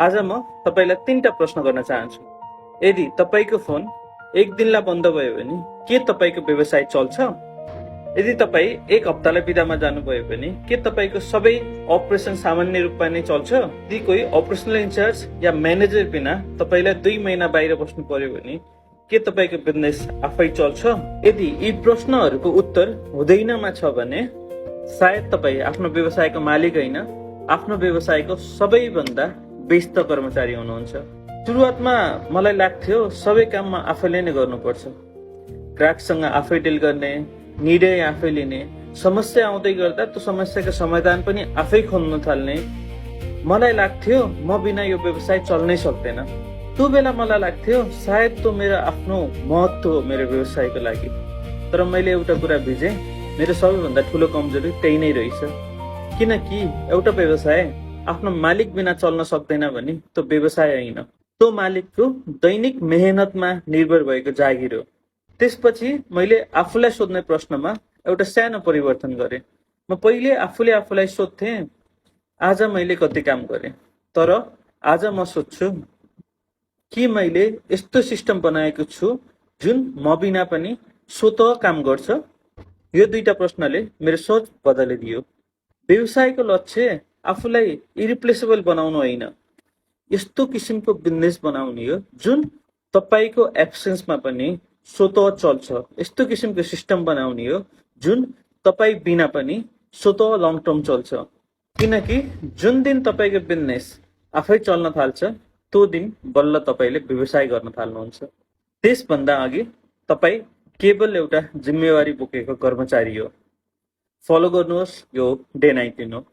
आज म तपाईलाई 3टा प्रश्न गर्न चाहन्छु। यदि तपाईको फोन एक दिनलाई बन्द भयो भने के तपाईको व्यवसाय चल्छ? यदि तपाई एक हप्तालाई बिदामा जानुभयो भने के तपाईको सबै अपरेसन सामान्य रूपमा नै चल्छ? यदि कोही अपरेसनल इन्चार्ज या म्यानेजर बिना तपाईलाई 2 महिना बाहिर बस्नु पर्यो भने के तपाईको बिजनेस आफै चल्छ? यदि यी प्रश्नहरूको उत्तर हुँदैनमा छ भने सायद तपाई आफ्नो व्यवसायको मालिक होइन, आफ्नो व्यवसायको सबैभन्दा व्यस्त कर्मचारी हुनुहुन्छ। सुरुवातमा मलाई लाग्थ्यो सबै काम म आफैले नै गर्नुपर्छ। ग्राहकसँग आफै डिल गर्ने, निर्णय आफै लिने, समस्या आउँदै गर्दा त्यो समस्याको समाधान पनि आफै खोज्न थाल्ने। मलाई लाग्थ्यो म बिना यो व्यवसाय चल्नै सक्दैन। त्यो बेला मलाई लाग्थ्यो सायद त्यो मेरो आफ्नो महत्त्व हो मेरो व्यवसायको लागि। तर मैले एउटा कुरा बुझेँ, मेरो सबैभन्दा ठुलो कमजोरी त्यही नै रहेछ। किनकि एउटा व्यवसाय आफ्नो मालिक बिना चल्न सक्दैन भने त्यो व्यवसाय होइन, त्यो मालिकको दैनिक मेहनतमा निर्भर भएको जागिर हो। त्यसपछि मैले आफूलाई सोध्ने प्रश्नमा एउटा सानो परिवर्तन गरेँ। म पहिले आफूलाई सोध्थेँ, आज मैले कति काम गरेँ? तर आज म सोध्छु कि मैले यस्तो सिस्टम बनाएको छु जुन म बिना पनि स्वतः काम गर्छ? यो 2टा प्रश्नले मेरो सोच बदलिदियो। व्यवसायको लक्ष्य आफूलाई इरिप्लेसेबल बनाउनु होइन, यस्तो किसिमको बिजनेस बनाउने हो जुन तपाईको एब्सेन्समा पनि स्वतः चल्छ। यस्तो किसिमको सिस्टम बनाउने हो जुन तपाई बिना पनि स्वतः लङ टर्म चल्छ। किनकि जुन दिन तपाईको बिजनेस आफै चल्न थाल्छ त्यो दिन बल्ल तपाईले व्यवसाय गर्न थाल्नुहुन्छ। त्यसभन्दा अघि तपाई केवल एउटा जिम्मेवारी बोकेको कर्मचारी हो। फलो गर्नुहोस्, यो डे 19 हो।